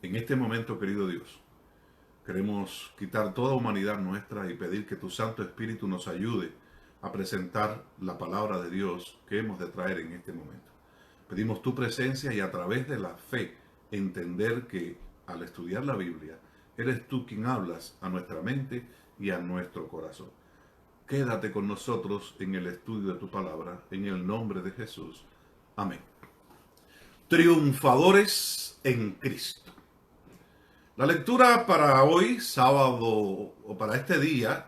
En este momento, querido Dios, queremos quitar toda humanidad nuestra y pedir que tu Santo Espíritu nos ayude a presentar la palabra de Dios que hemos de traer en este momento. Pedimos tu presencia y a través de la fe entender que al estudiar la Biblia, eres tú quien hablas a nuestra mente y a nuestro corazón. Quédate con nosotros en el estudio de tu palabra, en el nombre de Jesús. Amén. Triunfadores en Cristo. La lectura para hoy, sábado, o para este día,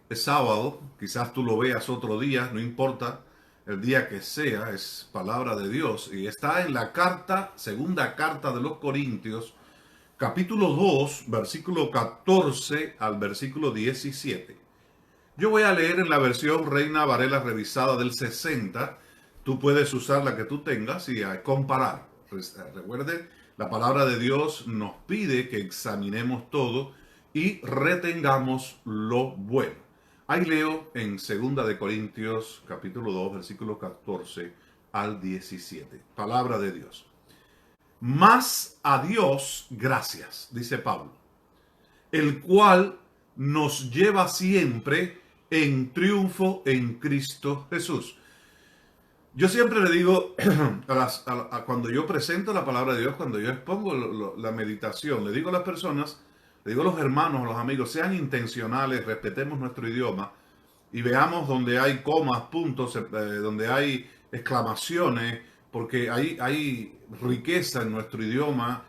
es sábado, quizás tú lo veas otro día, no importa el día que sea, es palabra de Dios y está en la segunda carta de los Corintios, capítulo 2, versículo 14 al versículo 17. Yo voy a leer en la versión Reina Varela revisada del 60. Tú puedes usar la que tú tengas y a comparar. Recuerde, la palabra de Dios nos pide que examinemos todo y retengamos lo bueno. Ahí leo en 2 de Corintios capítulo 2, versículo 14 al 17. Palabra de Dios. Mas a Dios gracias, dice Pablo, el cual nos lleva siempre en triunfo en Cristo Jesús. Yo siempre le digo, cuando yo presento la palabra de Dios, cuando yo expongo la meditación, le digo a las personas, le digo a los hermanos, a los amigos, sean intencionales, respetemos nuestro idioma y veamos donde hay comas, puntos, donde hay exclamaciones, porque hay riqueza en nuestro idioma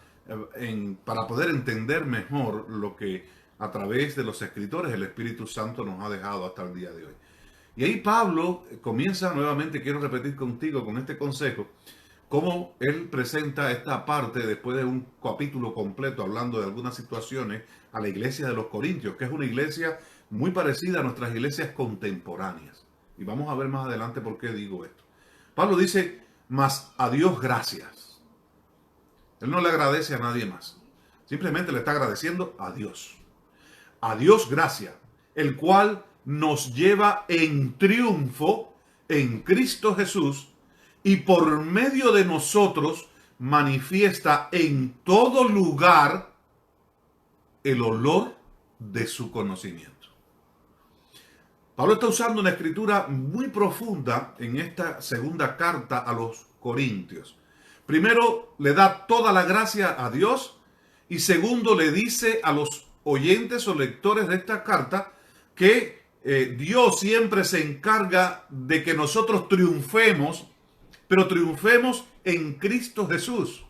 para poder entender mejor lo que a través de los escritores el Espíritu Santo nos ha dejado hasta el día de hoy. Y ahí Pablo comienza nuevamente, quiero repetir contigo con este consejo, cómo él presenta esta parte después de un capítulo completo hablando de algunas situaciones a la iglesia de los Corintios, que es una iglesia muy parecida a nuestras iglesias contemporáneas. Y vamos a ver más adelante por qué digo esto. Pablo dice, mas a Dios gracias. Él no le agradece a nadie más. Simplemente le está agradeciendo a Dios. A Dios gracias, el cual nos lleva en triunfo en Cristo Jesús y por medio de nosotros manifiesta en todo lugar el olor de su conocimiento. Pablo está usando una escritura muy profunda en esta segunda carta a los Corintios. Primero, le da toda la gracia a Dios y segundo, le dice a los oyentes o lectores de esta carta que Dios siempre se encarga de que nosotros triunfemos, pero triunfemos en Cristo Jesús.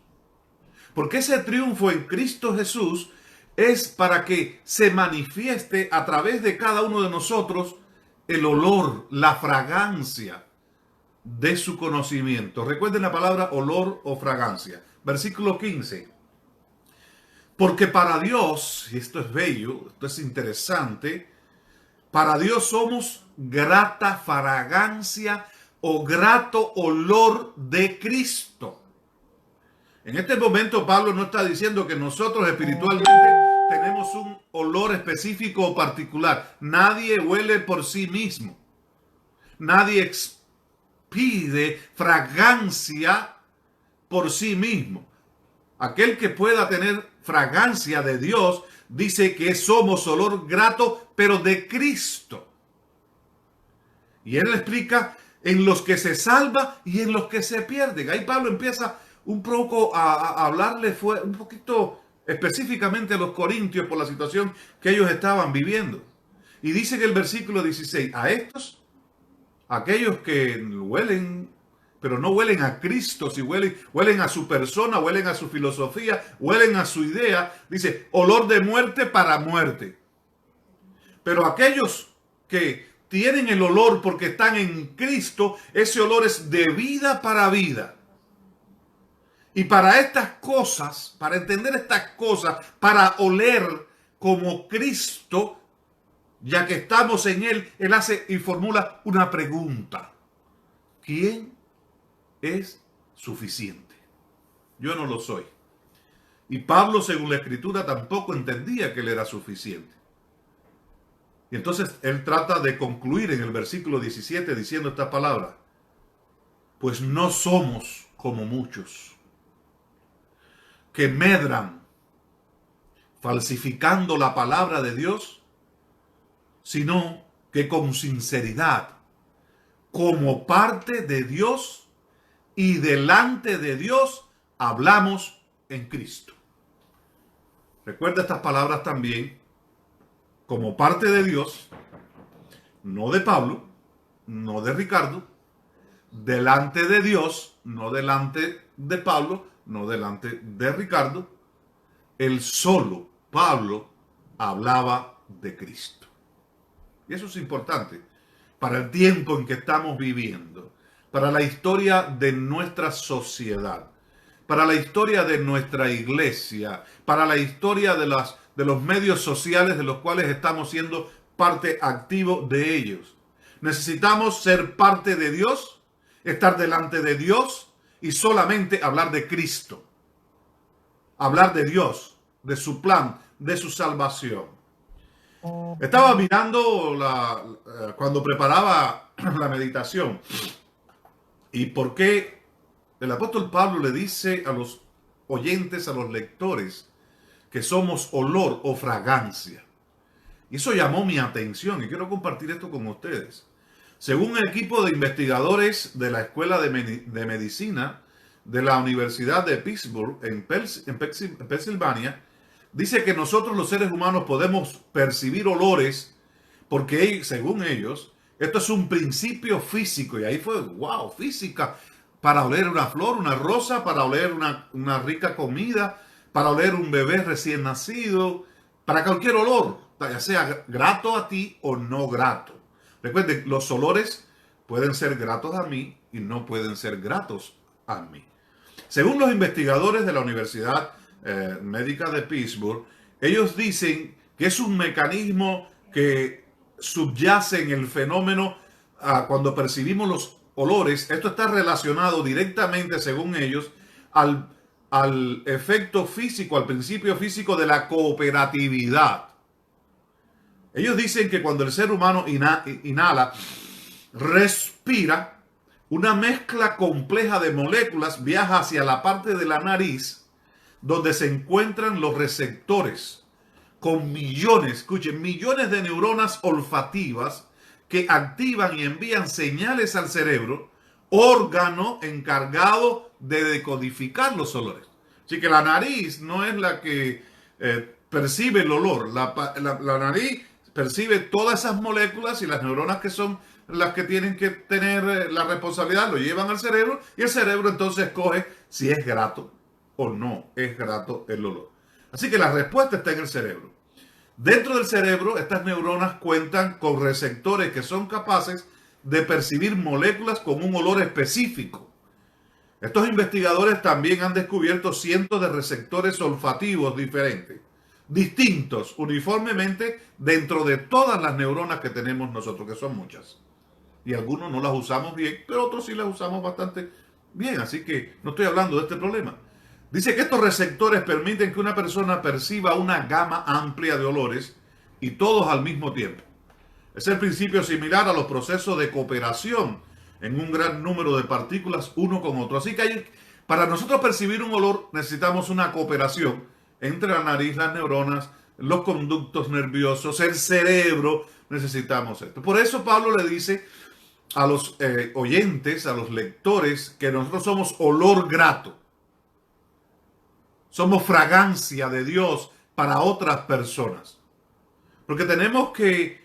Porque ese triunfo en Cristo Jesús es para que se manifieste a través de cada uno de nosotros el olor, la fragancia de su conocimiento. Recuerden la palabra olor o fragancia. Versículo 15. Porque para Dios, y esto es bello, esto es interesante, para Dios somos grata fragancia o grato olor de Cristo. En este momento Pablo no está diciendo que nosotros espiritualmente tenemos un olor específico o particular. Nadie huele por sí mismo. Nadie expide fragancia por sí mismo. Aquel que pueda tener fragancia de Dios dice que somos olor grato, pero de Cristo. Y él explica en los que se salva y en los que se pierden. Ahí Pablo empieza un poco a hablarle un poquito específicamente a los corintios por la situación que ellos estaban viviendo. Y dice en el versículo 16, a estos, aquellos que huelen, pero no huelen a Cristo, si huelen a su persona, huelen a su filosofía, huelen a su idea, dice, olor de muerte para muerte. Pero aquellos que tienen el olor porque están en Cristo, ese olor es de vida para vida. Y para estas cosas, para entender estas cosas, para oler como Cristo, ya que estamos en Él, Él hace y formula una pregunta. ¿Quién es suficiente? Yo no lo soy. Y Pablo, según la Escritura, tampoco entendía que Él era suficiente. Y entonces él trata de concluir en el versículo 17 diciendo esta palabra. Pues no somos como muchos que medran, falsificando la palabra de Dios, sino que con sinceridad, como parte de Dios y delante de Dios, hablamos en Cristo. Recuerda estas palabras también, como parte de Dios, no de Pablo, no de Ricardo, delante de Dios, no delante de Pablo, no delante de Ricardo, él solo, Pablo, hablaba de Cristo. Y eso es importante para el tiempo en que estamos viviendo, para la historia de nuestra sociedad, para la historia de nuestra iglesia, para la historia de los medios sociales de los cuales estamos siendo parte activo de ellos. Necesitamos ser parte de Dios, estar delante de Dios y solamente hablar de Cristo. Hablar de Dios, de su plan, de su salvación. Estaba mirando cuando preparaba la meditación y por qué el apóstol Pablo le dice a los oyentes, a los lectores, que somos olor o fragancia. Y eso llamó mi atención y quiero compartir esto con ustedes. Según el equipo de investigadores de la Escuela de Medicina de la Universidad de Pittsburgh en Pensilvania, dice que nosotros los seres humanos podemos percibir olores porque, según ellos, esto es un principio físico. Y ahí fue, wow, física. Para oler una flor, una rosa, para oler una rica comida, para oler un bebé recién nacido, para cualquier olor, ya sea grato a ti o no grato. Recuerden, los olores pueden ser gratos a mí y no pueden ser gratos a mí. Según los investigadores de la Universidad Médica de Pittsburgh, ellos dicen que es un mecanismo que subyace en el fenómeno cuando percibimos los olores. Esto está relacionado directamente, según ellos, al efecto físico, al principio físico de la cooperatividad. Ellos dicen que cuando el ser humano inhala, respira, una mezcla compleja de moléculas viaja hacia la parte de la nariz donde se encuentran los receptores con millones, escuchen, millones de neuronas olfativas que activan y envían señales al cerebro, órgano encargado de decodificar los olores. Así que la nariz no es la que percibe el olor. La nariz percibe todas esas moléculas y las neuronas que son las que tienen que tener la responsabilidad lo llevan al cerebro y el cerebro entonces escoge si es grato o no es grato el olor. Así que la respuesta está en el cerebro. Dentro del cerebro, estas neuronas cuentan con receptores que son capaces de percibir moléculas con un olor específico. Estos investigadores también han descubierto cientos de receptores olfativos diferentes, distintos uniformemente dentro de todas las neuronas que tenemos nosotros, que son muchas. Y algunos no las usamos bien, pero otros sí las usamos bastante bien. Así que no estoy hablando de este problema. Dice que estos receptores permiten que una persona perciba una gama amplia de olores y todos al mismo tiempo. Es el principio similar a los procesos de cooperación en un gran número de partículas uno con otro. Así que para nosotros percibir un olor necesitamos una cooperación entre la nariz, las neuronas, los conductos nerviosos, el cerebro. Necesitamos esto. Por eso Pablo le dice a los oyentes, a los lectores, que nosotros somos olor grato. Somos fragancia de Dios para otras personas. Porque tenemos que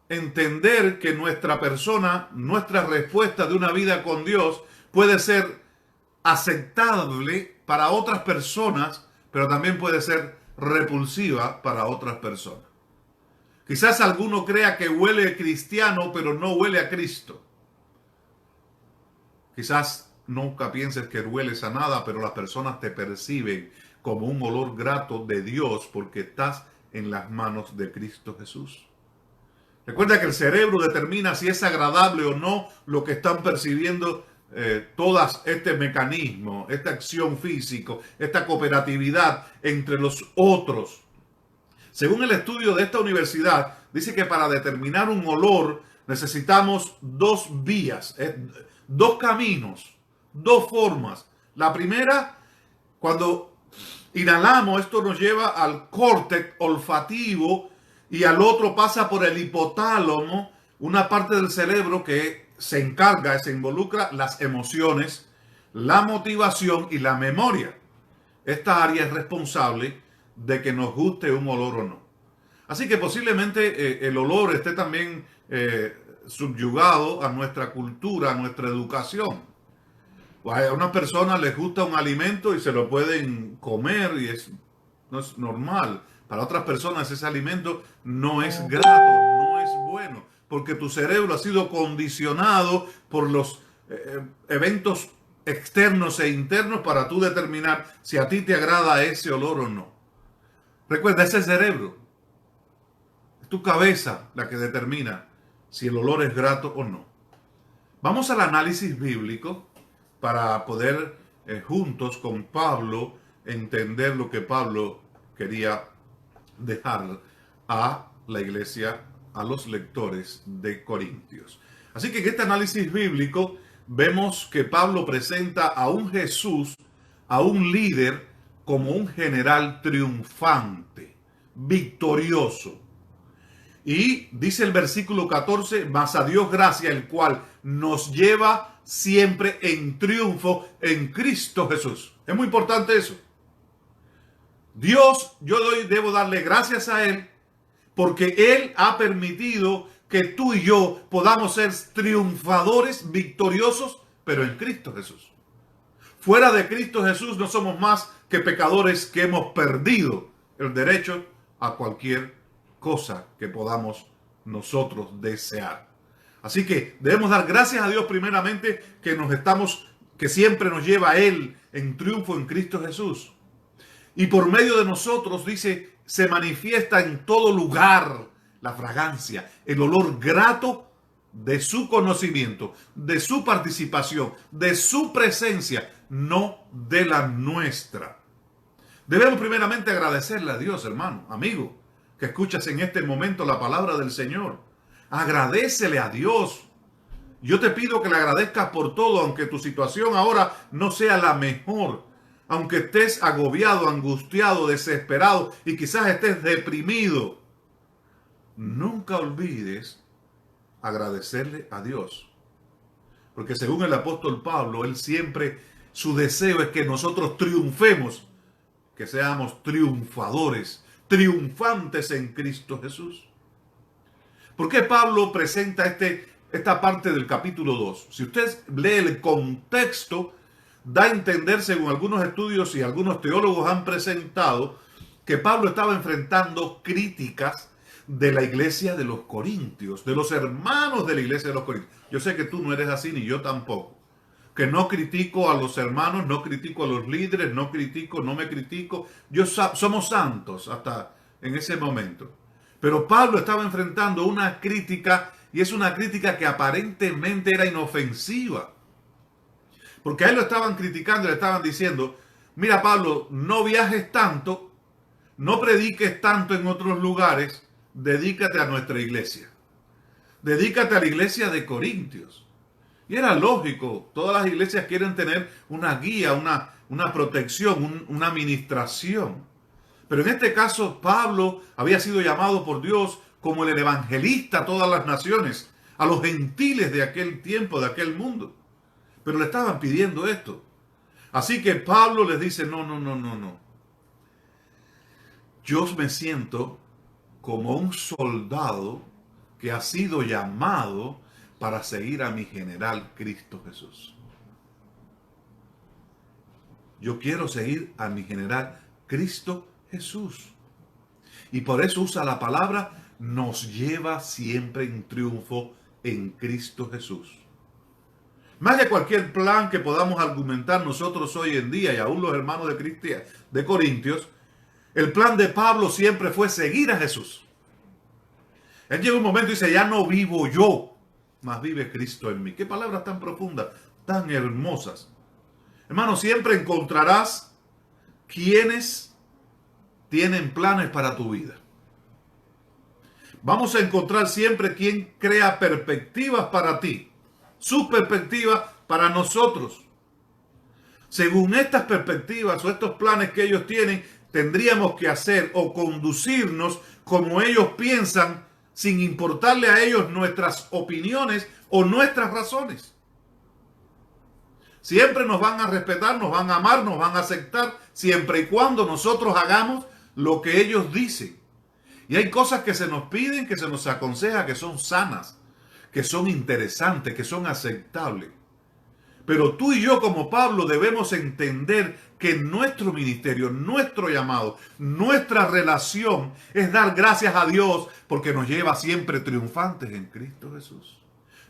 entender que nuestra persona, nuestra respuesta de una vida con Dios puede ser aceptable para otras personas, pero también puede ser repulsiva para otras personas. Quizás alguno crea que huele cristiano, pero no huele a Cristo. Quizás nunca pienses que hueles a nada, pero las personas te perciben como un olor grato de Dios porque estás en las manos de Cristo Jesús. Recuerda que el cerebro determina si es agradable o no lo que están percibiendo todas este mecanismo, esta acción física, esta cooperatividad entre los otros. Según el estudio de esta universidad, dice que para determinar un olor necesitamos dos vías, dos caminos, dos formas. La primera, cuando Inhalamos, esto nos lleva al córtex olfativo y al otro pasa por el hipotálamo, una parte del cerebro que se encarga, se involucra las emociones, la motivación y la memoria. Esta área es responsable de que nos guste un olor o no. Así que posiblemente el olor esté también subyugado a nuestra cultura, a nuestra educación. A una persona les gusta un alimento y se lo pueden comer y no es normal. Para otras personas ese alimento no es grato, no es bueno, porque tu cerebro ha sido condicionado por los eventos externos e internos para tú determinar si a ti te agrada ese olor o no. Recuerda, ese cerebro, es tu cabeza la que determina si el olor es grato o no. Vamos al análisis bíblico para poder juntos con Pablo entender lo que Pablo quería dejar a la iglesia, a los lectores de Corintios. Así que en este análisis bíblico vemos que Pablo presenta a un Jesús, a un líder, como un general triunfante, victorioso. Y dice el versículo 14, mas a Dios gracia, el cual nos lleva siempre en triunfo en Cristo Jesús. Es muy importante eso. Dios, debo darle gracias a Él porque Él ha permitido que tú y yo podamos ser triunfadores, victoriosos, pero en Cristo Jesús. Fuera de Cristo Jesús no somos más que pecadores que hemos perdido el derecho a cualquier cosa que podamos nosotros desear. Así que debemos dar gracias a Dios primeramente que siempre nos lleva a Él en triunfo en Cristo Jesús. Y por medio de nosotros, dice, se manifiesta en todo lugar la fragancia, el olor grato de su conocimiento, de su participación, de su presencia, no de la nuestra. Debemos primeramente agradecerle a Dios, hermano, amigo, que escuchas en este momento la palabra del Señor. Agradécele a Dios. Yo te pido que le agradezcas por todo, aunque tu situación ahora no sea la mejor. Aunque estés agobiado, angustiado, desesperado y quizás estés deprimido. Nunca olvides agradecerle a Dios. Porque según el apóstol Pablo, él siempre, su deseo es que nosotros triunfemos, que seamos triunfadores, triunfantes en Cristo Jesús. ¿Por qué Pablo presenta esta parte del capítulo 2? Si usted lee el contexto, da a entender, según algunos estudios y algunos teólogos han presentado, que Pablo estaba enfrentando críticas de la iglesia de los Corintios, de los hermanos de la iglesia de los Corintios. Yo sé que tú no eres así, ni yo tampoco. Que no critico a los hermanos, no critico a los líderes, no me critico. Somos santos hasta en ese momento. Pero Pablo estaba enfrentando una crítica, y es una crítica que aparentemente era inofensiva. Porque a él lo estaban criticando, le estaban diciendo, mira Pablo, no viajes tanto, no prediques tanto en otros lugares, dedícate a nuestra iglesia. Dedícate a la iglesia de Corintios. Y era lógico, todas las iglesias quieren tener una guía, una protección, una administración. Pero en este caso Pablo había sido llamado por Dios como el evangelista a todas las naciones, a los gentiles de aquel tiempo, de aquel mundo. Pero le estaban pidiendo esto. Así que Pablo les dice, no. Yo me siento como un soldado que ha sido llamado para seguir a mi general Cristo Jesús. Yo quiero seguir a mi general Cristo Jesús. Y por eso usa la palabra, nos lleva siempre en triunfo en Cristo Jesús. Más de cualquier plan que podamos argumentar nosotros hoy en día y aún los hermanos de Corintios, el plan de Pablo siempre fue seguir a Jesús. Él llega un momento y dice, ya no vivo yo, mas vive Cristo en mí. Qué palabras tan profundas, tan hermosas. Hermano, siempre encontrarás quienes tienen planes para tu vida. Vamos a encontrar siempre quien crea perspectivas para ti. Sus perspectivas para nosotros. Según estas perspectivas o estos planes que ellos tienen, tendríamos que hacer o conducirnos como ellos piensan, sin importarle a ellos nuestras opiniones o nuestras razones. Siempre nos van a respetar, nos van a amar, nos van a aceptar, siempre y cuando nosotros hagamos lo que ellos dicen. Y hay cosas que se nos piden, que se nos aconseja, que son sanas, que son interesantes, que son aceptables. Pero tú y yo como Pablo debemos entender que nuestro ministerio, nuestro llamado, nuestra relación es dar gracias a Dios porque nos lleva siempre triunfantes en Cristo Jesús.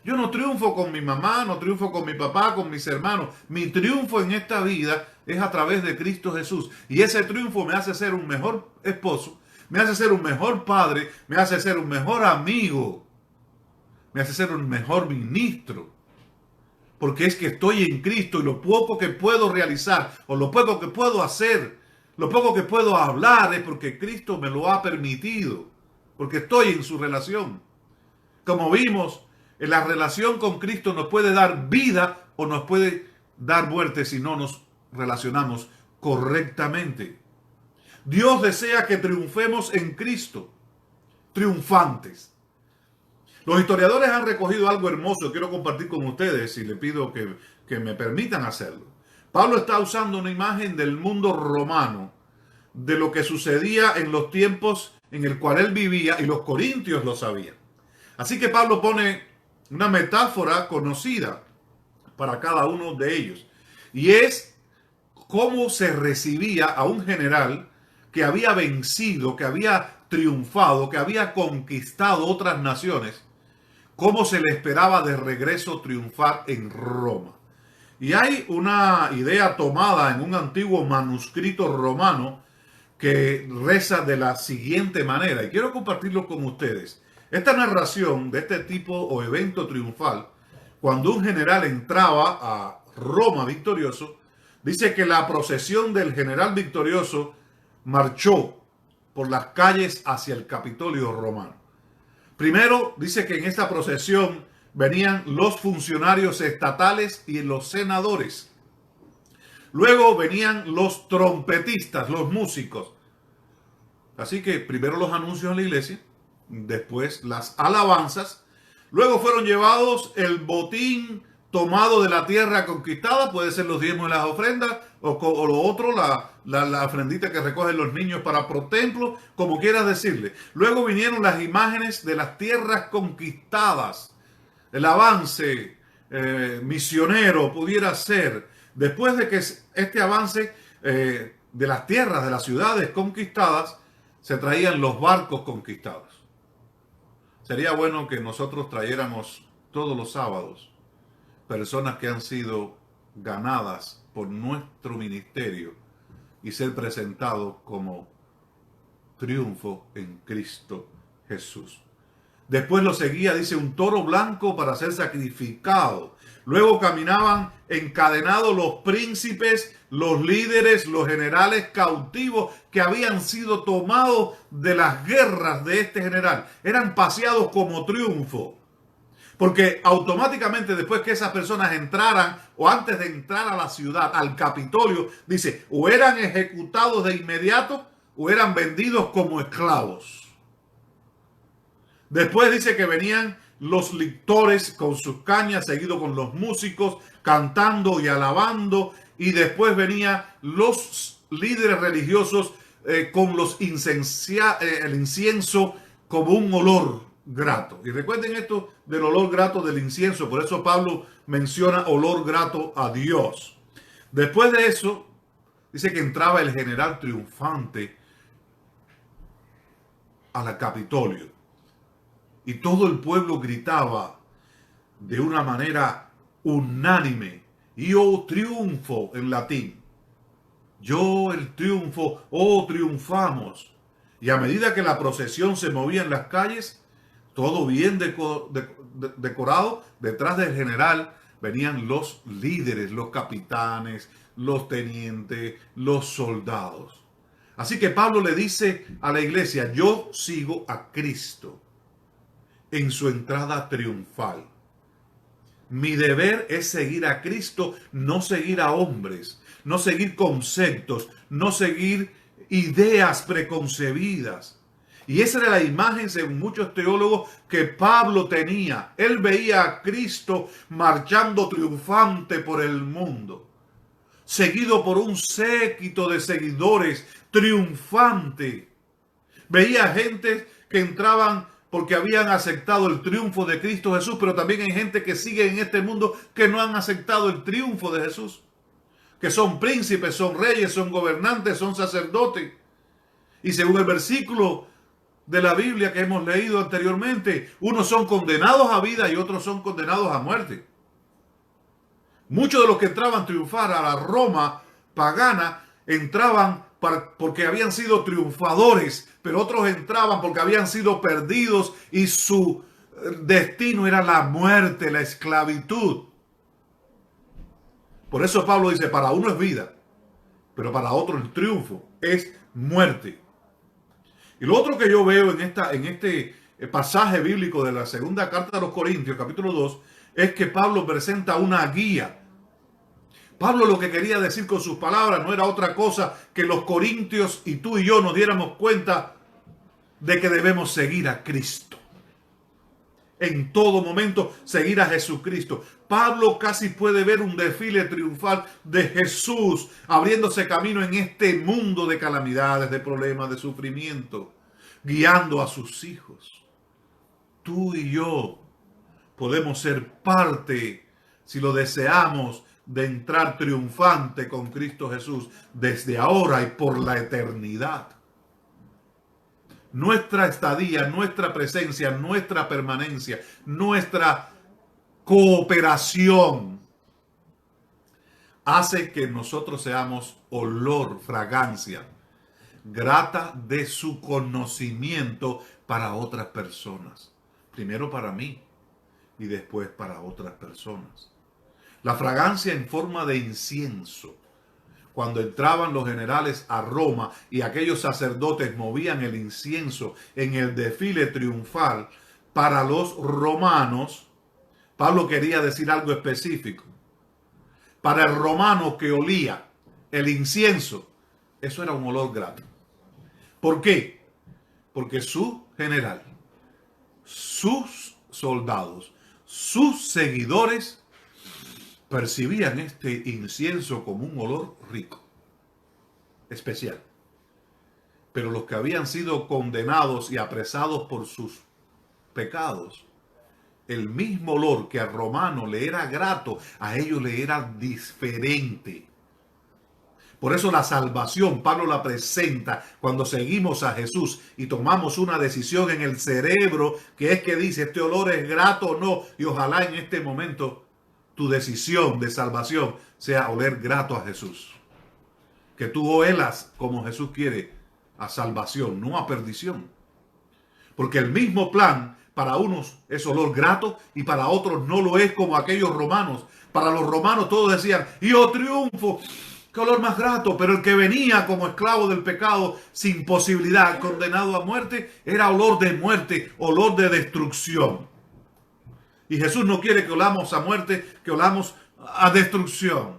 Yo no triunfo con mi mamá, no triunfo con mi papá, con mis hermanos. Mi triunfo en esta vida es a través de Cristo Jesús. Y ese triunfo me hace ser un mejor esposo, me hace ser un mejor padre, me hace ser un mejor amigo, me hace ser un mejor ministro. Porque es que estoy en Cristo y lo poco que puedo realizar o lo poco que puedo hacer, lo poco que puedo hablar es porque Cristo me lo ha permitido. Porque estoy en su relación. Como vimos, en la relación con Cristo nos puede dar vida o nos puede dar muerte si no nos relacionamos correctamente. Dios desea que triunfemos en Cristo, triunfantes. Los historiadores han recogido algo hermoso que quiero compartir con ustedes y le pido que me permitan hacerlo. Pablo está usando una imagen del mundo romano, de lo que sucedía en los tiempos en el cual él vivía y los corintios lo sabían. Así que Pablo pone una metáfora conocida para cada uno de ellos. Y es cómo se recibía a un general que había vencido, que había triunfado, que había conquistado otras naciones, cómo se le esperaba de regreso triunfar en Roma. Y hay una idea tomada en un antiguo manuscrito romano que reza de la siguiente manera, y quiero compartirlo con ustedes. Esta narración de este tipo o evento triunfal, cuando un general entraba a Roma victorioso, dice que la procesión del general victorioso marchó por las calles hacia el Capitolio romano. Primero dice que en esta procesión venían los funcionarios estatales y los senadores. Luego venían los trompetistas, los músicos. Así que primero los anuncios en la iglesia, después las alabanzas. Luego fueron llevados el botín tomado de la tierra conquistada, puede ser los diezmos y las ofrendas, o lo otro, la ofrendita que recogen los niños para pro templo, como quieras decirle. Luego vinieron las imágenes de las tierras conquistadas, el avance misionero pudiera ser. Después de que este avance de las tierras, de las ciudades conquistadas, se traían los barcos conquistados. Sería bueno que nosotros trayéramos todos los sábados personas que han sido ganadas por nuestro ministerio y ser presentados como triunfo en Cristo Jesús. Después lo seguía, dice, un toro blanco para ser sacrificado. Luego caminaban encadenados los príncipes, los líderes, los generales cautivos que habían sido tomados de las guerras de este general. Eran paseados como triunfo. Porque automáticamente después que esas personas entraran o antes de entrar a la ciudad, al Capitolio, dice, o eran ejecutados de inmediato o eran vendidos como esclavos. Después dice que venían los lictores con sus cañas, seguido con los músicos, cantando y alabando. Y después venían los líderes religiosos con el incienso como un olor grato. Y recuerden esto del olor grato del incienso. Por eso Pablo menciona olor grato a Dios. Después de eso, dice que entraba el general triunfante al Capitolio. Y todo el pueblo gritaba de una manera unánime, yo triunfo en latín. Yo el triunfo, oh triunfamos. Y a medida que la procesión se movía en las calles, todo bien decorado, detrás del general venían los líderes, los capitanes, los tenientes, los soldados. Así que Pablo le dice a la iglesia, yo sigo a Cristo en su entrada triunfal. Mi deber es seguir a Cristo, no seguir a hombres. no seguir conceptos, no seguir ideas preconcebidas. Y esa era la imagen, según muchos teólogos, que Pablo tenía. Él veía a Cristo marchando triunfante por el mundo, seguido por un séquito de seguidores triunfante. Veía gente que entraban porque habían aceptado el triunfo de Cristo Jesús, pero también hay gente que sigue en este mundo que no han aceptado el triunfo de Jesús, que son príncipes, son reyes, son gobernantes, son sacerdotes. Y según el versículo de la Biblia que hemos leído anteriormente, unos son condenados a vida y otros son condenados a muerte. Muchos de los que entraban a triunfar a la Roma pagana entraban porque habían sido triunfadores, pero otros entraban porque habían sido perdidos y su destino era la muerte, la esclavitud. Por eso Pablo dice, para uno es vida, pero para otro el triunfo es muerte. Y lo otro que yo veo en este pasaje bíblico de la segunda carta de los Corintios, capítulo 2, es que Pablo presenta una guía. Pablo lo que quería decir con sus palabras no era otra cosa que los corintios y tú y yo nos diéramos cuenta de que debemos seguir a Cristo. En todo momento seguir a Jesucristo. Pablo casi puede ver un desfile triunfal de Jesús abriéndose camino en este mundo de calamidades, de problemas, de sufrimiento, guiando a sus hijos. Tú y yo podemos ser parte, si lo deseamos, de entrar triunfante con Cristo Jesús desde ahora y por la eternidad. Nuestra estadía, nuestra presencia, nuestra permanencia, nuestra cooperación hace que nosotros seamos olor, fragancia, grata de su conocimiento para otras personas. Primero para mí y después para otras personas. La fragancia en forma de incienso. Cuando entraban los generales a Roma y aquellos sacerdotes movían el incienso en el desfile triunfal para los romanos, Pablo quería decir algo específico. Para el romano que olía el incienso, eso era un olor grato. ¿Por qué? Porque su general, sus soldados, sus seguidores percibían este incienso como un olor rico, especial. Pero los que habían sido condenados y apresados por sus pecados, el mismo olor que al romano le era grato, a ellos le era diferente. Por eso la salvación, Pablo la presenta cuando seguimos a Jesús y tomamos una decisión en el cerebro, que es que dice, este olor es grato o no, y ojalá en este momento tu decisión de salvación sea oler grato a Jesús. Que tú huelas como Jesús quiere a salvación, no a perdición. Porque el mismo plan para unos es olor grato y para otros no lo es, como aquellos romanos. Para los romanos todos decían, yo triunfo, qué olor más grato. Pero el que venía como esclavo del pecado sin posibilidad, condenado a muerte, era olor de muerte, olor de destrucción. Y Jesús no quiere que olamos a muerte, que olamos a destrucción.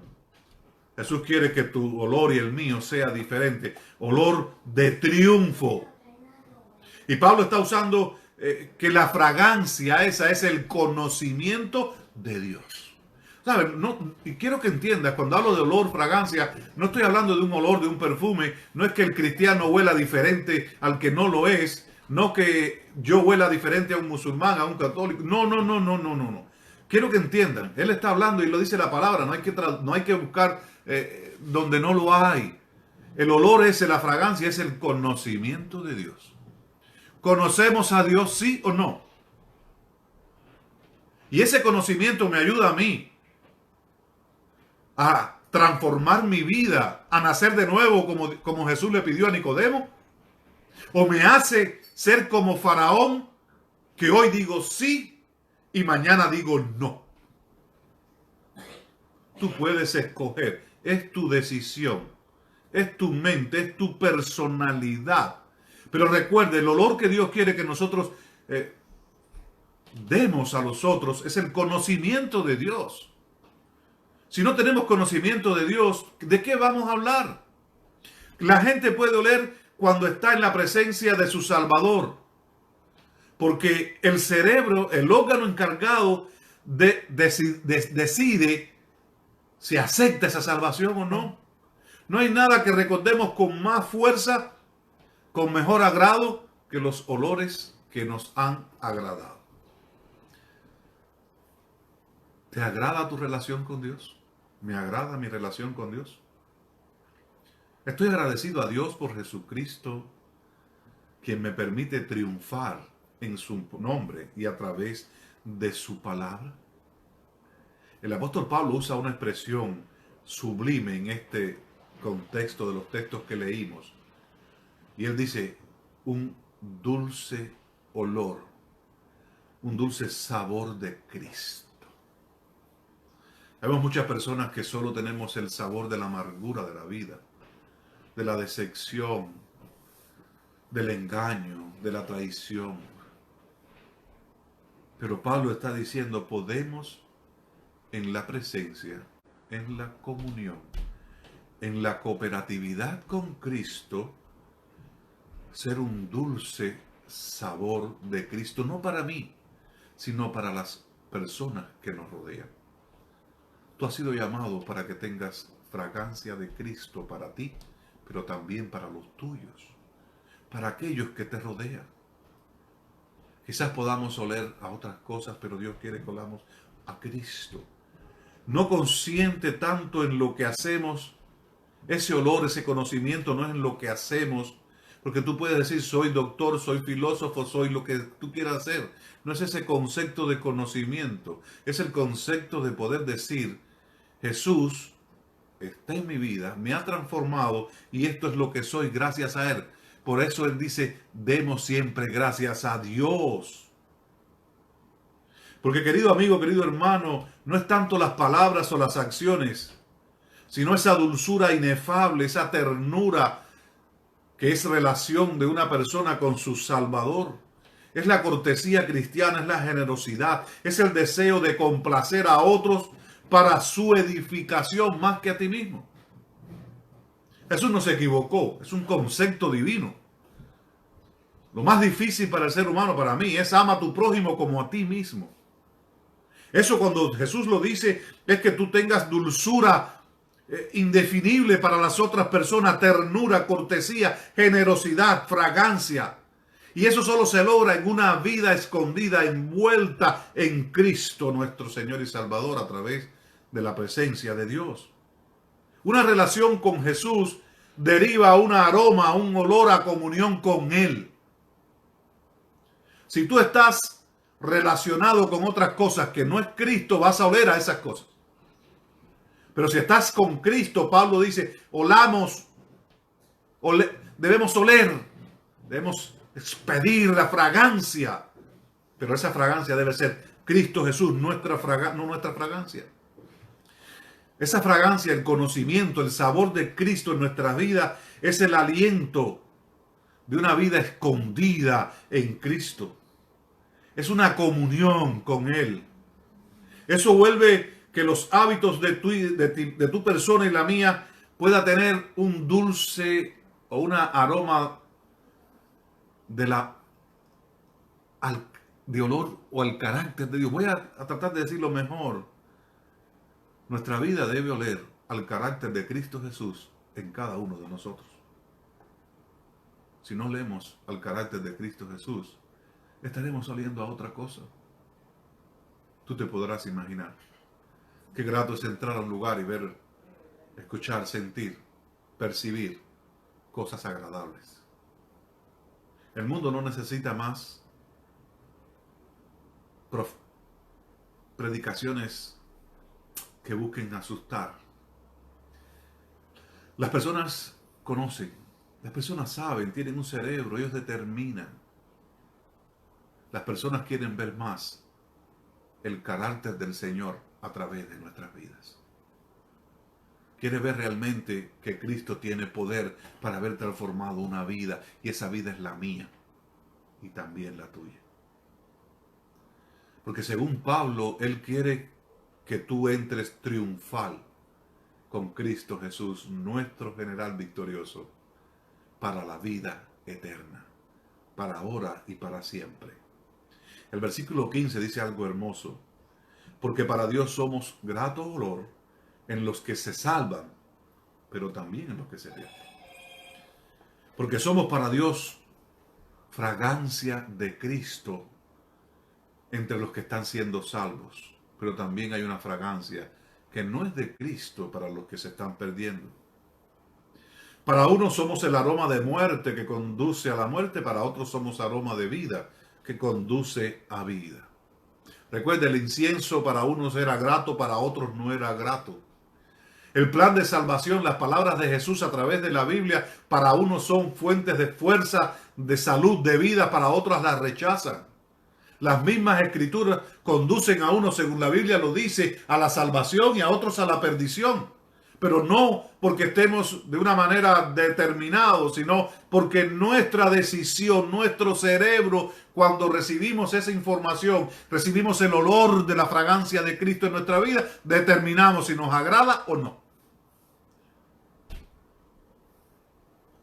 Jesús quiere que tu olor y el mío sea diferente. Olor de triunfo. Y Pablo está usando que la fragancia esa es el conocimiento de Dios. ¿Sabes? No, y quiero que entiendas, cuando hablo de olor, fragancia, no estoy hablando de un olor, de un perfume. No es que el cristiano huela diferente al que no lo es. No que yo huela diferente a un musulmán, a un católico. No. Quiero que entiendan. Él está hablando y lo dice la palabra. No hay que buscar donde no lo hay. El olor ese, la fragancia, es el conocimiento de Dios. ¿Conocemos a Dios, sí o no? Y ese conocimiento me ayuda a mí a transformar mi vida, a nacer de nuevo como Jesús le pidió a Nicodemo. ¿O me hace ser como Faraón, que hoy digo sí y mañana digo no? Tú puedes escoger, es tu decisión, es tu mente, es tu personalidad. Pero recuerde, el olor que Dios quiere que nosotros demos a los otros es el conocimiento de Dios. Si no tenemos conocimiento de Dios, ¿de qué vamos a hablar? La gente puede oler cuando está en la presencia de su Salvador, porque el cerebro, el órgano encargado decide si acepta esa salvación o no. No hay nada que recordemos con más fuerza, con mejor agrado, que los olores que nos han agradado. ¿Te agrada tu relación con Dios? ¿Me agrada mi relación con Dios? Estoy agradecido a Dios por Jesucristo, quien me permite triunfar en su nombre y a través de su palabra. El apóstol Pablo usa una expresión sublime en este contexto de los textos que leímos. Y él dice, un dulce olor, un dulce sabor de Cristo. Vemos muchas personas que solo tenemos el sabor de la amargura de la vida, de la decepción, del engaño, de la traición. Pero Pablo está diciendo, podemos en la presencia, en la comunión, en la cooperatividad con Cristo, ser un dulce sabor de Cristo, no para mí, sino para las personas que nos rodean. Tú has sido llamado para que tengas fragancia de Cristo para ti, pero también para los tuyos, para aquellos que te rodean. Quizás podamos oler a otras cosas, pero Dios quiere que olamos a Cristo. No consciente tanto en lo que hacemos, ese olor, ese conocimiento no es en lo que hacemos, porque tú puedes decir soy doctor, soy filósofo, soy lo que tú quieras hacer. No es ese concepto de conocimiento, es el concepto de poder decir Jesús está en mi vida, me ha transformado y esto es lo que soy gracias a Él. Por eso Él dice, demos siempre gracias a Dios. Porque querido amigo, querido hermano, no es tanto las palabras o las acciones, sino esa dulzura inefable, esa ternura que es relación de una persona con su Salvador. Es la cortesía cristiana, es la generosidad, es el deseo de complacer a otros para su edificación más que a ti mismo. Jesús no se equivocó, es un concepto divino. Lo más difícil para el ser humano, para mí, es ama a tu prójimo como a ti mismo. Eso cuando Jesús lo dice, es que tú tengas dulzura indefinible para las otras personas, ternura, cortesía, generosidad, fragancia. Y eso solo se logra en una vida escondida, envuelta en Cristo, nuestro Señor y Salvador, a través de la presencia de Dios. Una relación con Jesús deriva un aroma, un olor a comunión con Él. Si tú estás relacionado con otras cosas que no es Cristo, vas a oler a esas cosas. Pero si estás con Cristo, Pablo dice, debemos oler, debemos expedir la fragancia. Pero esa fragancia debe ser Cristo Jesús, no nuestra fragancia. Esa fragancia, el conocimiento, el sabor de Cristo en nuestras vidas es el aliento de una vida escondida en Cristo. Es una comunión con Él. Eso vuelve que los hábitos de tu persona y la mía pueda tener un dulce o una aroma de olor o al carácter de Dios. Voy a tratar de decirlo mejor. Nuestra vida debe oler al carácter de Cristo Jesús en cada uno de nosotros. Si no leemos al carácter de Cristo Jesús, estaremos oliendo a otra cosa. Tú te podrás imaginar qué grato es entrar a un lugar y ver, escuchar, sentir, percibir cosas agradables. El mundo no necesita más predicaciones que busquen asustar. Las personas conocen, las personas saben, tienen un cerebro, ellos determinan. Las personas quieren ver más el carácter del Señor a través de nuestras vidas. Quiere ver realmente que Cristo tiene poder para haber transformado una vida y esa vida es la mía y también la tuya. Porque según Pablo, él quiere que tú entres triunfal con Cristo Jesús, nuestro general victorioso, para la vida eterna, para ahora y para siempre. El versículo 15 dice algo hermoso, porque para Dios somos grato olor en los que se salvan, pero también en los que se pierden. Porque somos para Dios fragancia de Cristo entre los que están siendo salvos, pero también hay una fragancia que no es de Cristo para los que se están perdiendo. Para unos somos el aroma de muerte que conduce a la muerte, para otros somos aroma de vida que conduce a vida. Recuerde, el incienso para unos era grato, para otros no era grato. El plan de salvación, las palabras de Jesús a través de la Biblia, para unos son fuentes de fuerza, de salud, de vida, para otros las rechazan. Las mismas escrituras conducen a unos, según la Biblia lo dice, a la salvación y a otros a la perdición. Pero no porque estemos de una manera determinados, sino porque nuestra decisión, nuestro cerebro, cuando recibimos esa información, recibimos el olor de la fragancia de Cristo en nuestra vida, determinamos si nos agrada o no.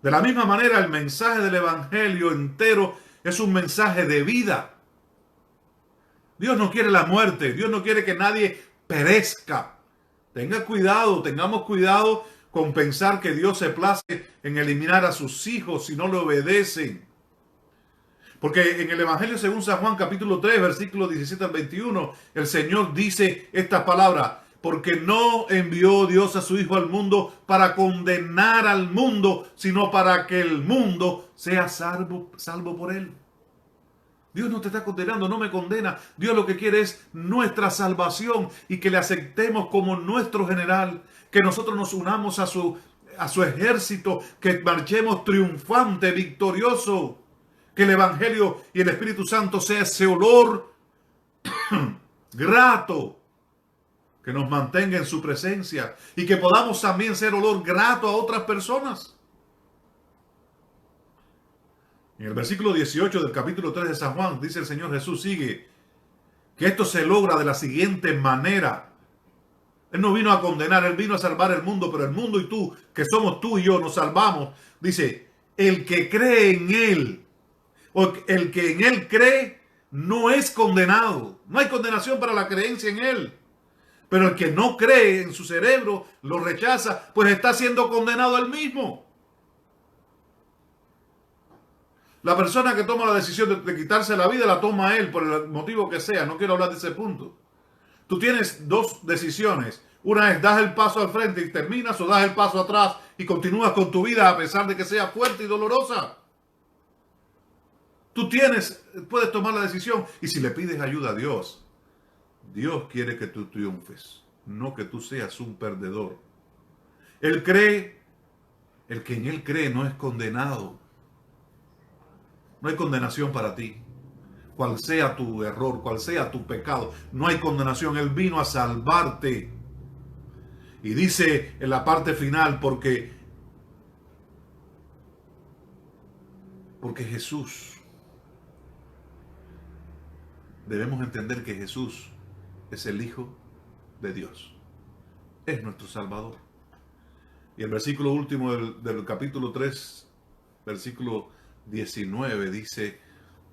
De la misma manera, el mensaje del Evangelio entero es un mensaje de vida. Dios no quiere la muerte, Dios no quiere que nadie perezca. Tenga cuidado, tengamos cuidado con pensar que Dios se place en eliminar a sus hijos si no le obedecen. Porque en el Evangelio según San Juan capítulo 3, versículos 17 al 21, el Señor dice estas palabras: porque no envió Dios a su Hijo al mundo para condenar al mundo, sino para que el mundo sea salvo por él. Dios no te está condenando, no me condena. Dios lo que quiere es nuestra salvación y que le aceptemos como nuestro general, que nosotros nos unamos a su ejército, que marchemos triunfante, victorioso, que el Evangelio y el Espíritu Santo sea ese olor grato, que nos mantenga en su presencia y que podamos también ser olor grato a otras personas. En el versículo 18 del capítulo 3 de San Juan dice el Señor Jesús, sigue, que esto se logra de la siguiente manera. Él no vino a condenar, Él vino a salvar el mundo, pero el mundo y tú, que somos tú y yo, nos salvamos. Dice, el que cree en Él, o el que en Él cree, no es condenado. No hay condenación para la creencia en Él. Pero el que no cree en su cerebro, lo rechaza, pues está siendo condenado él mismo. La persona que toma la decisión de quitarse la vida la toma él por el motivo que sea. No quiero hablar de ese punto. Tú tienes dos decisiones. Una es das el paso al frente y terminas, o das el paso atrás y continúas con tu vida a pesar de que sea fuerte y dolorosa. Tú puedes tomar la decisión, y si le pides ayuda a Dios, Dios quiere que tú triunfes, no que tú seas un perdedor. Él cree, el que en Él cree no es condenado. No hay condenación para ti. Cual sea tu error, cual sea tu pecado, no hay condenación. Él vino a salvarte. Y dice en la parte final, porque Jesús, debemos entender que Jesús es el Hijo de Dios. Es nuestro Salvador. Y el versículo último del capítulo 3, versículo 19, dice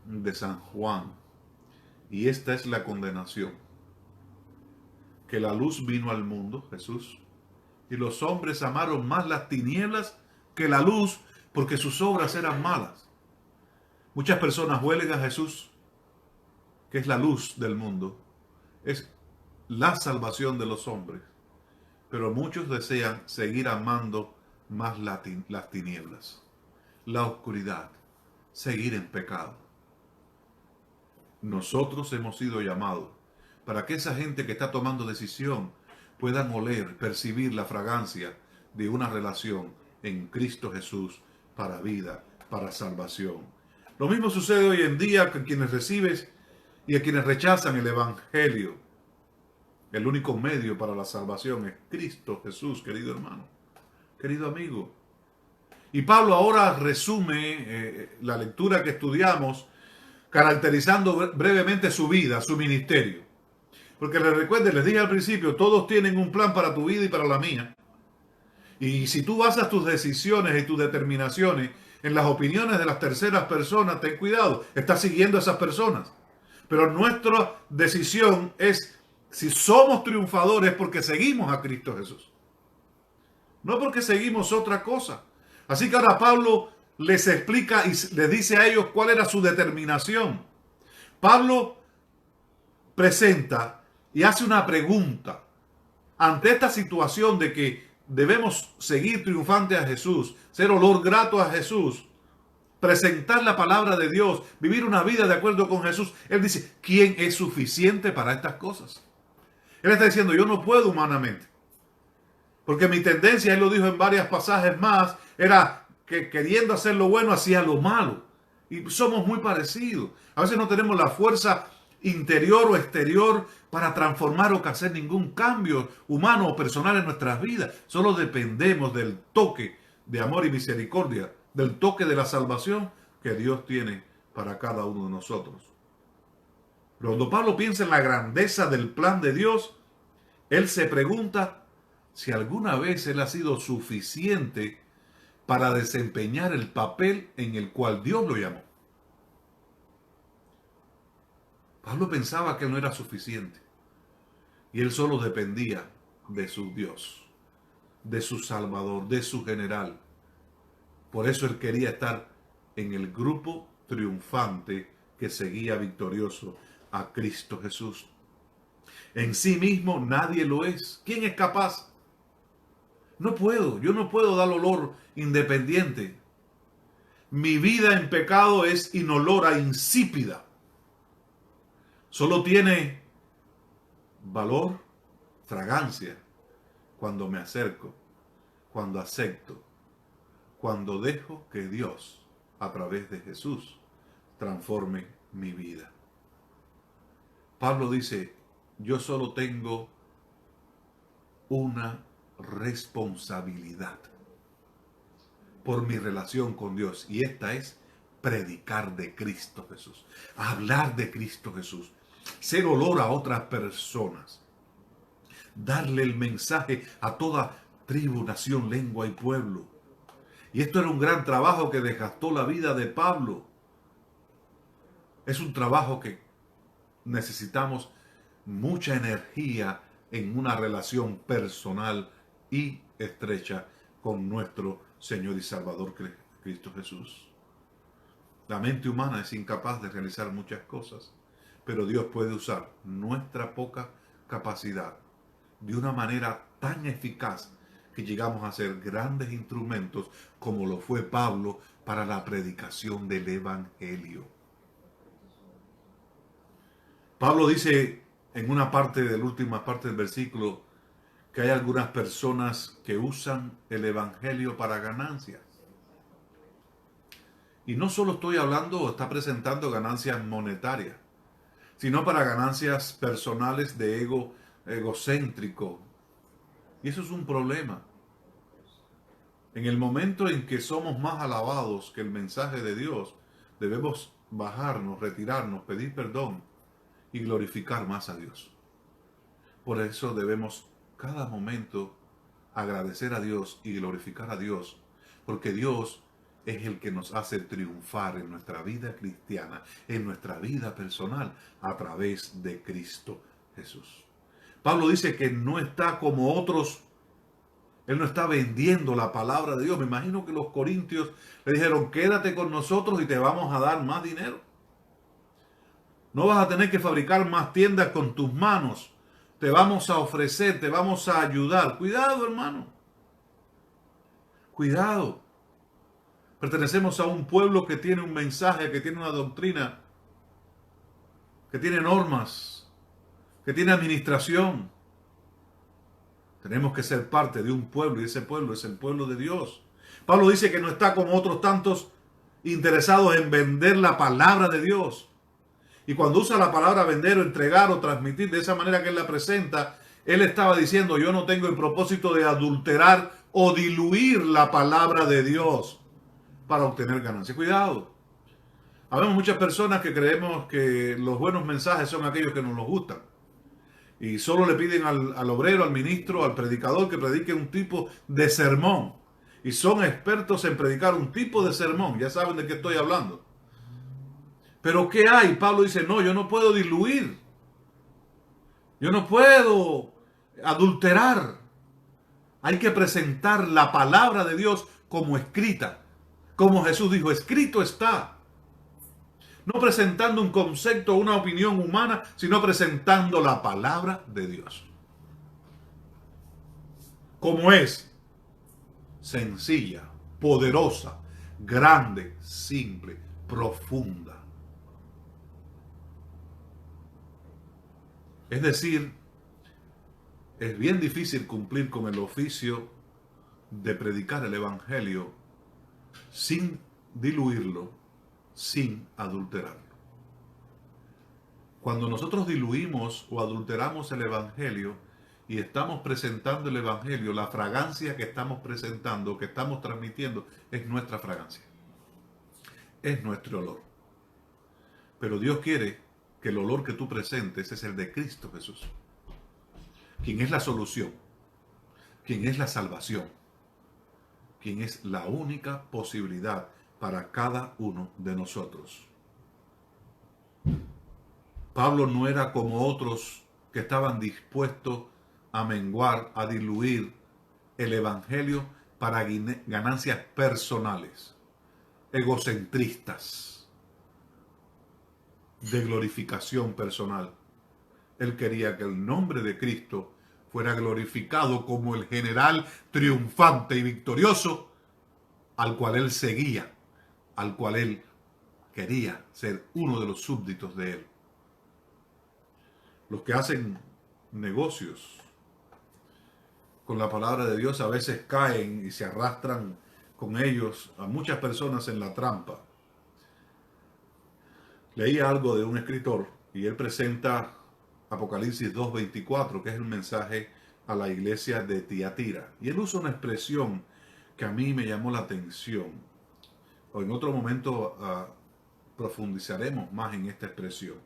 de San Juan, y esta es la condenación, que la luz vino al mundo, Jesús, y los hombres amaron más las tinieblas que la luz, porque sus obras eran malas. Muchas personas huelen a Jesús, que es la luz del mundo, es la salvación de los hombres, pero muchos desean seguir amando más las tinieblas, la oscuridad, seguir en pecado. Nosotros hemos sido llamados para que esa gente que está tomando decisión puedan oler, percibir la fragancia de una relación en Cristo Jesús para vida, para salvación. Lo mismo sucede hoy en día con quienes reciben y a quienes rechazan el Evangelio. El único medio para la salvación es Cristo Jesús, querido hermano, querido amigo. Y Pablo ahora resume la lectura que estudiamos, caracterizando brevemente su vida, su ministerio. Porque les recuerden, les dije al principio, todos tienen un plan para tu vida y para la mía. Y si tú basas tus decisiones y tus determinaciones en las opiniones de las terceras personas, ten cuidado, estás siguiendo a esas personas. Pero nuestra decisión es si somos triunfadores porque seguimos a Cristo Jesús, no porque seguimos otra cosa. Así que ahora Pablo les explica y les dice a ellos cuál era su determinación. Pablo presenta y hace una pregunta ante esta situación de que debemos seguir triunfante a Jesús, ser olor grato a Jesús, presentar la palabra de Dios, vivir una vida de acuerdo con Jesús. Él dice, ¿quién es suficiente para estas cosas? Él está diciendo, yo no puedo humanamente. Porque mi tendencia, él lo dijo en varios pasajes más, era que queriendo hacer lo bueno, hacía lo malo. Y somos muy parecidos. A veces no tenemos la fuerza interior o exterior para transformar o hacer ningún cambio humano o personal en nuestras vidas. Solo dependemos del toque de amor y misericordia, del toque de la salvación que Dios tiene para cada uno de nosotros. Cuando Pablo piensa en la grandeza del plan de Dios, él se pregunta si alguna vez él ha sido suficiente para desempeñar el papel en el cual Dios lo llamó. Pablo pensaba que él no era suficiente y él solo dependía de su Dios, de su Salvador, de su general. Por eso él quería estar en el grupo triunfante que seguía victorioso a Cristo Jesús. En sí mismo nadie lo es. ¿Quién es capaz? Yo no puedo dar olor independiente. Mi vida en pecado es inolora, insípida. Solo tiene valor, fragancia, cuando me acerco, cuando acepto, cuando dejo que Dios, a través de Jesús, transforme mi vida. Pablo dice, yo solo tengo una responsabilidad por mi relación con Dios, y esta es predicar de Cristo Jesús, hablar de Cristo Jesús, ser olor a otras personas, darle el mensaje a toda tribu, nación, lengua y pueblo. Y esto era un gran trabajo que desgastó la vida de Pablo. Es un trabajo que necesitamos mucha energía en una relación personal y estrecha con nuestro Señor y Salvador Cristo Jesús. La mente humana es incapaz de realizar muchas cosas, pero Dios puede usar nuestra poca capacidad de una manera tan eficaz que llegamos a ser grandes instrumentos como lo fue Pablo para la predicación del Evangelio. Pablo dice en una parte de la última parte del versículo que hay algunas personas que usan el Evangelio para ganancias. Y no solo estoy hablando o está presentando ganancias monetarias, sino para ganancias personales de egocéntrico. Y eso es un problema. En el momento en que somos más alabados que el mensaje de Dios, debemos bajarnos, retirarnos, pedir perdón y glorificar más a Dios. Por eso debemos cada momento agradecer a Dios y glorificar a Dios, porque Dios es el que nos hace triunfar en nuestra vida cristiana, en nuestra vida personal, a través de Cristo Jesús. Pablo dice que no está como otros, él no está vendiendo la palabra de Dios. Me imagino que los corintios le dijeron, quédate con nosotros y te vamos a dar más dinero. No vas a tener que fabricar más tiendas con tus manos. Te vamos a ofrecer, te vamos a ayudar. Cuidado, hermano. Cuidado. Pertenecemos a un pueblo que tiene un mensaje, que tiene una doctrina, que tiene normas, que tiene administración. Tenemos que ser parte de un pueblo y ese pueblo es el pueblo de Dios. Pablo dice que no está como otros tantos interesados en vender la palabra de Dios. Y cuando usa la palabra vender o entregar o transmitir de esa manera que él la presenta, él estaba diciendo, yo no tengo el propósito de adulterar o diluir la palabra de Dios para obtener ganancia. Cuidado. Habemos muchas personas que creemos que los buenos mensajes son aquellos que nos los gustan. Y solo le piden al obrero, al ministro, al predicador que predique un tipo de sermón. Y son expertos en predicar un tipo de sermón. Ya saben de qué estoy hablando. Pero ¿qué hay? Pablo dice, no, yo no puedo diluir. Yo no puedo adulterar. Hay que presentar la palabra de Dios como escrita. Como Jesús dijo, escrito está. No presentando un concepto o una opinión humana, sino presentando la palabra de Dios. Como es, sencilla, poderosa, grande, simple, profunda. Es decir, es bien difícil cumplir con el oficio de predicar el Evangelio sin diluirlo, sin adulterarlo. Cuando nosotros diluimos o adulteramos el Evangelio y estamos presentando el Evangelio, la fragancia que estamos presentando, que estamos transmitiendo, es nuestra fragancia. Es nuestro olor. Pero Dios quiere que el olor que tú presentes es el de Cristo Jesús, quien es la solución, quien es la salvación, quien es la única posibilidad para cada uno de nosotros. Pablo no era como otros que estaban dispuestos a menguar, a diluir el Evangelio para ganancias personales, egocentristas, de glorificación personal. Él quería que el nombre de Cristo fuera glorificado como el general triunfante y victorioso al cual él seguía, al cual él quería ser uno de los súbditos de él. Los que hacen negocios con la palabra de Dios a veces caen y se arrastran con ellos a muchas personas en la trampa. Leí algo de un escritor y él presenta Apocalipsis 2:24, que es el mensaje a la iglesia de Tiatira. Y él usa una expresión que a mí me llamó la atención. O en otro momento profundizaremos más en esta expresión.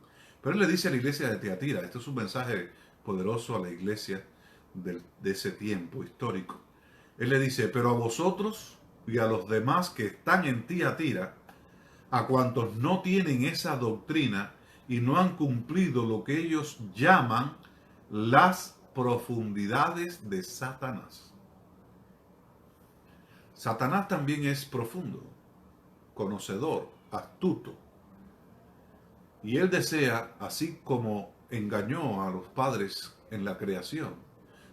Pero él le dice a la iglesia de Tiatira, este es un mensaje poderoso a la iglesia de ese tiempo histórico. Él le dice, pero a vosotros y a los demás que están en Tiatira, a cuantos no tienen esa doctrina y no han cumplido lo que ellos llaman las profundidades de Satanás. Satanás también es profundo, conocedor, astuto. Y él desea, así como engañó a los padres en la creación,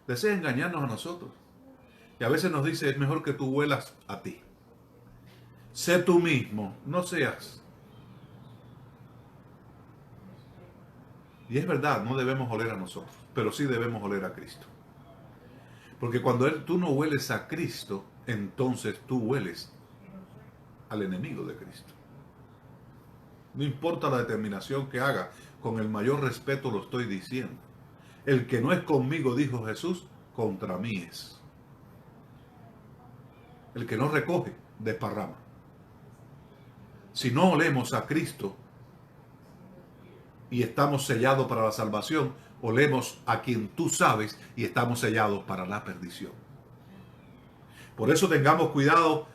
desea engañarnos a nosotros. Y a veces nos dice, es mejor que tú huelas a ti. Sé tú mismo, no seas. Y es verdad, no debemos oler a nosotros, pero sí debemos oler a Cristo. Porque cuando tú no hueles a Cristo, entonces tú hueles al enemigo de Cristo. No importa la determinación que haga, con el mayor respeto lo estoy diciendo. El que no es conmigo, dijo Jesús, contra mí es. El que no recoge, desparrama. Si no olemos a Cristo y estamos sellados para la salvación, olemos a quien tú sabes y estamos sellados para la perdición. Por eso tengamos cuidado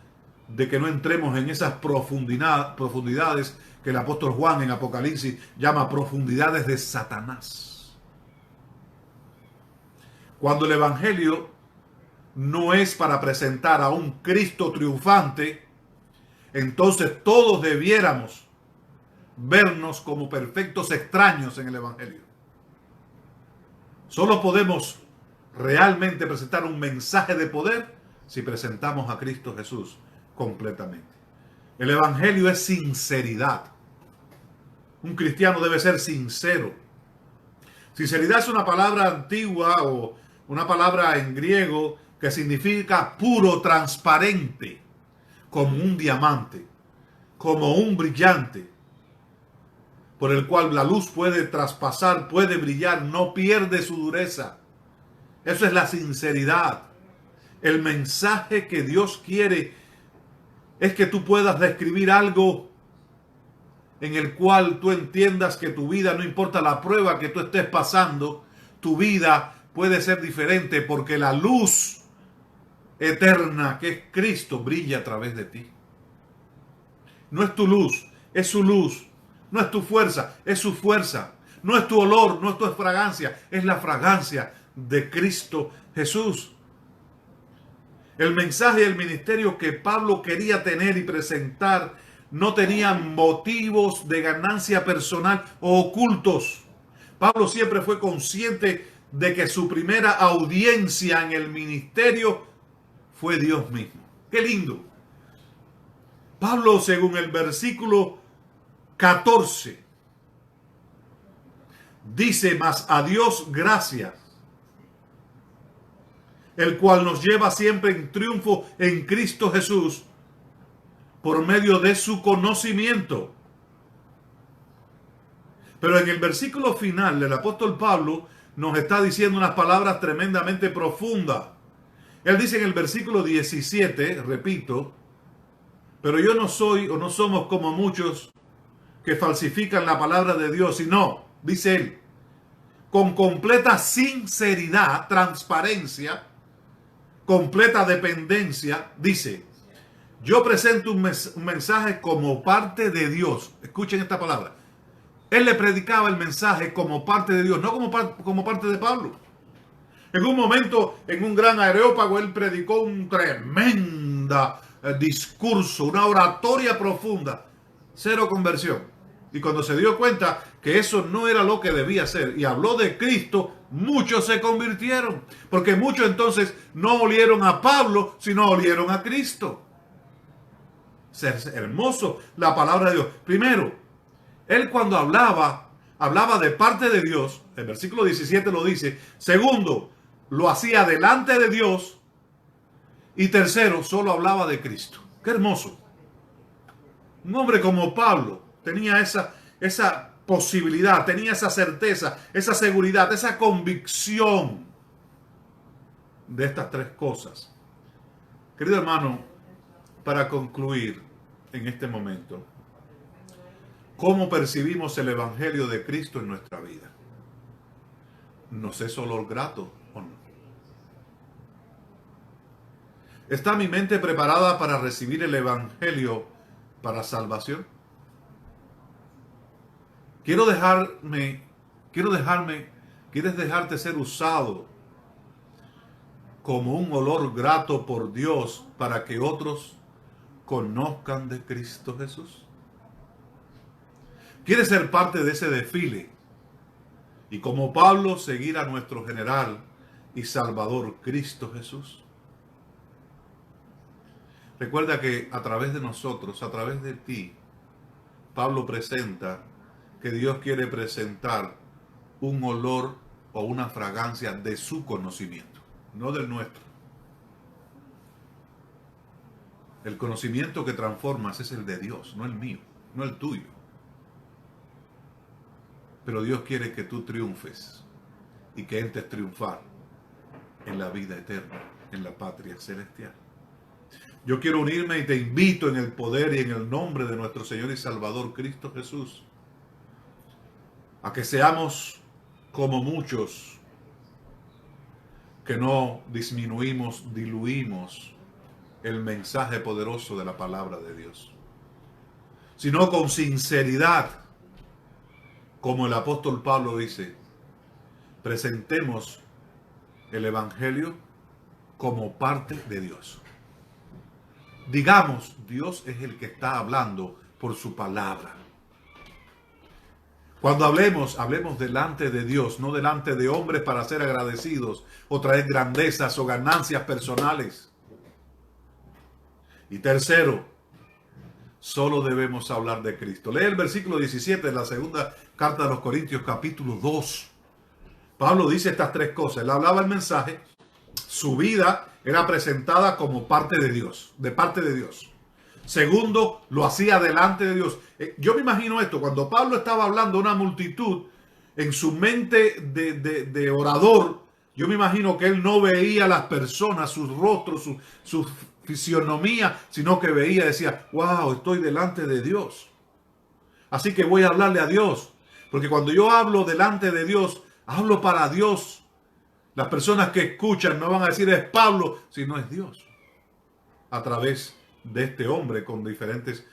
de que no entremos en esas profundidades que el apóstol Juan en Apocalipsis llama profundidades de Satanás. Cuando el Evangelio no es para presentar a un Cristo triunfante, entonces todos debiéramos vernos como perfectos extraños en el Evangelio. Solo podemos realmente presentar un mensaje de poder si presentamos a Cristo Jesús completamente. El Evangelio es sinceridad. Un cristiano debe ser sincero. Sinceridad es una palabra antigua o una palabra en griego que significa puro, transparente, como un diamante, como un brillante, por el cual la luz puede traspasar, puede brillar, no pierde su dureza. Eso es la sinceridad. El mensaje que Dios quiere es que tú puedas describir algo en el cual tú entiendas que tu vida, no importa la prueba que tú estés pasando, tu vida puede ser diferente porque la luz eterna que es Cristo brilla a través de ti. No es tu luz, es su luz. No es tu fuerza, es su fuerza. No es tu olor, no es tu fragancia, es la fragancia de Cristo Jesús. El mensaje y el ministerio que Pablo quería tener y presentar no tenían motivos de ganancia personal o ocultos. Pablo siempre fue consciente de que su primera audiencia en el ministerio fue Dios mismo. ¡Qué lindo! Pablo, según el versículo 14, dice: mas a Dios gracias, el cual nos lleva siempre en triunfo en Cristo Jesús, por medio de su conocimiento. Pero en el versículo final, el apóstol Pablo nos está diciendo unas palabras tremendamente profundas. Él dice en el versículo 17, repito: pero yo no soy o no somos como muchos que falsifican la palabra de Dios, sino, dice él, con completa sinceridad, transparencia, completa dependencia, dice: yo presento un mensaje como parte de Dios. Escuchen esta palabra. Él le predicaba el mensaje como parte de Dios, no como parte de Pablo. En un momento, en un gran areópago, él predicó un tremenda discurso, una oratoria profunda, cero conversión. Y cuando se dio cuenta que eso no era lo que debía ser y habló de Cristo, muchos se convirtieron. Porque muchos entonces no olieron a Pablo, sino olieron a Cristo. Es hermoso la palabra de Dios. Primero, él cuando hablaba de parte de Dios. El versículo 17 lo dice. Segundo, lo hacía delante de Dios. Y tercero, solo hablaba de Cristo. ¡Qué hermoso! Un hombre como Pablo tenía esa posibilidad, tenía esa certeza, esa seguridad, esa convicción de estas tres cosas. Querido hermano, para concluir en este momento, ¿cómo percibimos el Evangelio de Cristo en nuestra vida? ¿Nos es olor grato o no? ¿Está mi mente preparada para recibir el Evangelio para salvación? ¿Quieres dejarte ser usado como un olor grato por Dios para que otros conozcan de Cristo Jesús? ¿Quieres ser parte de ese desfile y como Pablo seguir a nuestro general y Salvador Cristo Jesús? Recuerda que a través de nosotros, a través de ti, Pablo presenta que Dios quiere presentar un olor o una fragancia de su conocimiento, no del nuestro. El conocimiento que transformas es el de Dios, no el mío, no el tuyo. Pero Dios quiere que tú triunfes y que entres triunfar en la vida eterna, en la patria celestial. Yo quiero unirme y te invito en el poder y en el nombre de nuestro Señor y Salvador Cristo Jesús a que seamos como muchos que no disminuimos, diluimos el mensaje poderoso de la palabra de Dios, sino con sinceridad, como el apóstol Pablo dice, presentemos el Evangelio como parte de Dios. Digamos, Dios es el que está hablando por su palabra. Cuando hablemos delante de Dios, no delante de hombres para ser agradecidos o traer grandezas o ganancias personales. Y tercero, solo debemos hablar de Cristo. Lee el versículo 17 de la segunda carta de los Corintios, capítulo 2. Pablo dice estas tres cosas. Él hablaba el mensaje, su vida era presentada como parte de Dios, de parte de Dios. Segundo, lo hacía delante de Dios. Yo me imagino esto, cuando Pablo estaba hablando a una multitud, en su mente de orador, yo me imagino que él no veía a las personas, sus rostros, su fisionomía, sino que veía, decía, wow, estoy delante de Dios. Así que voy a hablarle a Dios. Porque cuando yo hablo delante de Dios, Hablo para Dios. Las personas que escuchan no van a decir es Pablo, sino es Dios. A través de este hombre con diferentes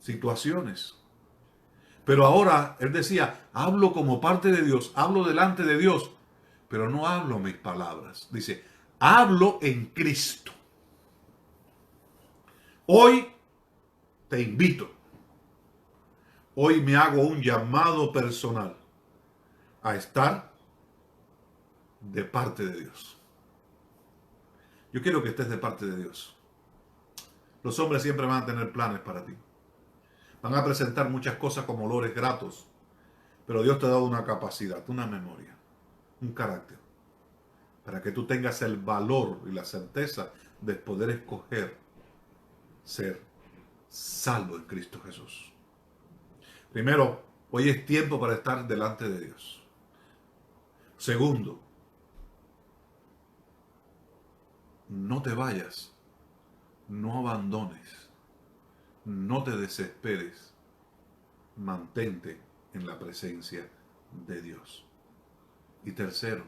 situaciones. Pero ahora él decía, hablo como parte de Dios, hablo delante de Dios, pero no hablo mis palabras. Dice, hablo en Cristo. Hoy te invito, hoy me hago un llamado personal a estar de parte de Dios. Yo quiero que estés de parte de Dios. Los hombres siempre van a tener planes para ti. Van a presentar muchas cosas como olores gratos, pero Dios te ha dado una capacidad, una memoria, un carácter, para que tú tengas el valor y la certeza de poder escoger ser salvo en Cristo Jesús. Primero, hoy es tiempo para estar delante de Dios. Segundo, no te vayas, no abandones, no te desesperes, mantente en la presencia de Dios. Y tercero,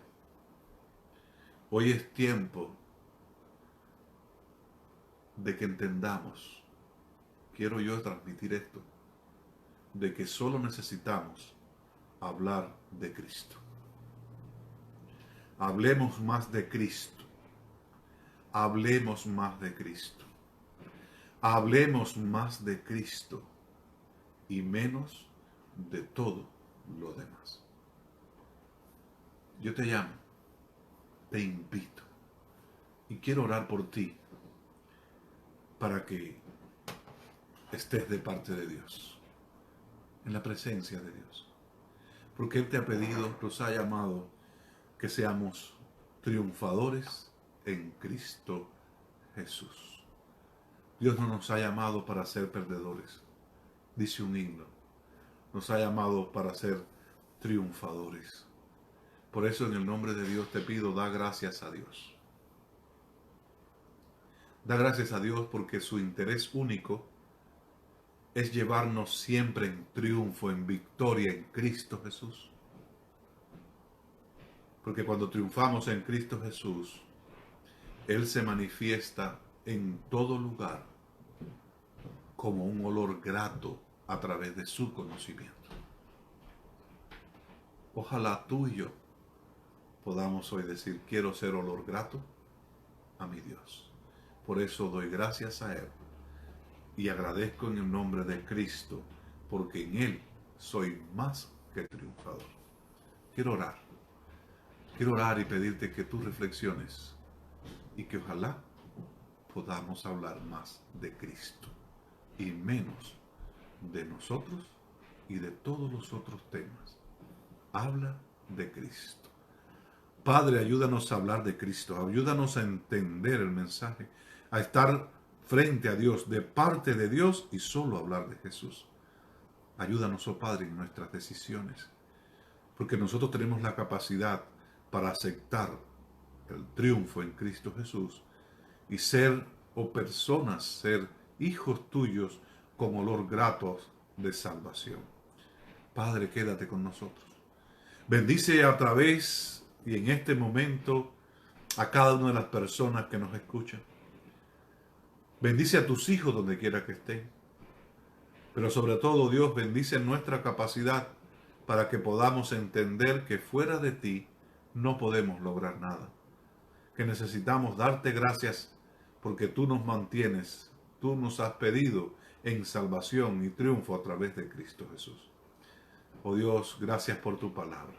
hoy es tiempo de que entendamos, quiero yo transmitir esto, de que solo necesitamos hablar de Cristo. Hablemos más de Cristo. Hablemos más de Cristo. Hablemos más de Cristo y menos de todo lo demás. Yo te llamo, te invito y quiero orar por ti para que estés de parte de Dios, en la presencia de Dios. Porque Él te ha pedido, nos ha llamado que seamos triunfadores en Cristo Jesús. Dios no nos ha llamado para ser perdedores, dice un himno. Nos ha llamado para ser triunfadores. Por eso en el nombre de Dios te pido, da gracias a Dios. Da gracias a Dios porque su interés único es llevarnos siempre en triunfo, en victoria en Cristo Jesús. Porque cuando triunfamos en Cristo Jesús, Él se manifiesta en todo lugar como un olor grato a través de su conocimiento. Ojalá tú y yo podamos hoy decir, quiero ser olor grato a mi Dios. Por eso doy gracias a Él y agradezco en el nombre de Cristo, porque en Él soy más que triunfador. Quiero orar y pedirte que tú reflexiones y que ojalá podamos hablar más de Cristo y menos de nosotros y de todos los otros temas. Habla de Cristo. Padre, ayúdanos a hablar de Cristo, ayúdanos a entender el mensaje, a estar frente a Dios, de parte de Dios y solo hablar de Jesús. Ayúdanos, oh Padre, en nuestras decisiones, porque nosotros tenemos la capacidad para aceptar el triunfo en Cristo Jesús y ser, personas, ser hijos tuyos con olor gratos de salvación. Padre, quédate con nosotros. Bendice a través y en este momento a cada una de las personas que nos escuchan. Bendice a tus hijos donde quiera que estén. Pero sobre todo, Dios, bendice nuestra capacidad para que podamos entender que fuera de ti no podemos lograr nada. Que necesitamos darte gracias porque tú nos mantienes, tú nos has pedido en salvación y triunfo a través de Cristo Jesús. Oh Dios, gracias por tu palabra.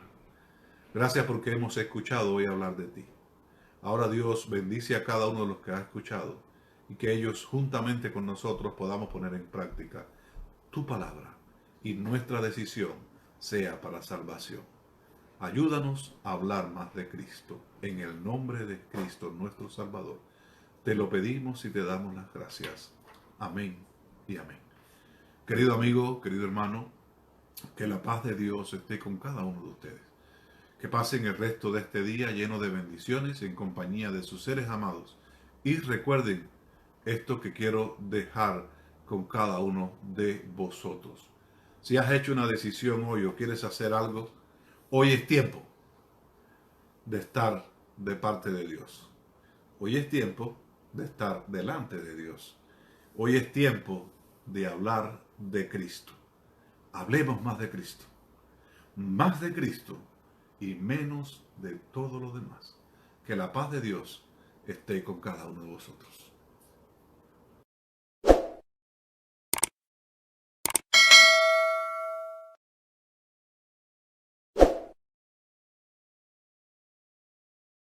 Gracias porque hemos escuchado hoy hablar de ti. Ahora Dios, bendice a cada uno de los que ha escuchado y que ellos juntamente con nosotros podamos poner en práctica tu palabra y nuestra decisión sea para salvación. Ayúdanos a hablar más de Cristo. En el nombre de Cristo, nuestro Salvador, te lo pedimos y te damos las gracias. Amén y amén. Querido amigo, querido hermano, que la paz de Dios esté con cada uno de ustedes. Que pasen el resto de este día lleno de bendiciones en compañía de sus seres amados. Y recuerden esto que quiero dejar con cada uno de vosotros. Si has hecho una decisión hoy o quieres hacer algo, hoy es tiempo. de estar de parte de Dios. Hoy es tiempo de estar delante de Dios. Hoy es tiempo de hablar de Cristo. Hablemos más de Cristo y menos de todo lo demás. Que la paz de Dios esté con cada uno de vosotros.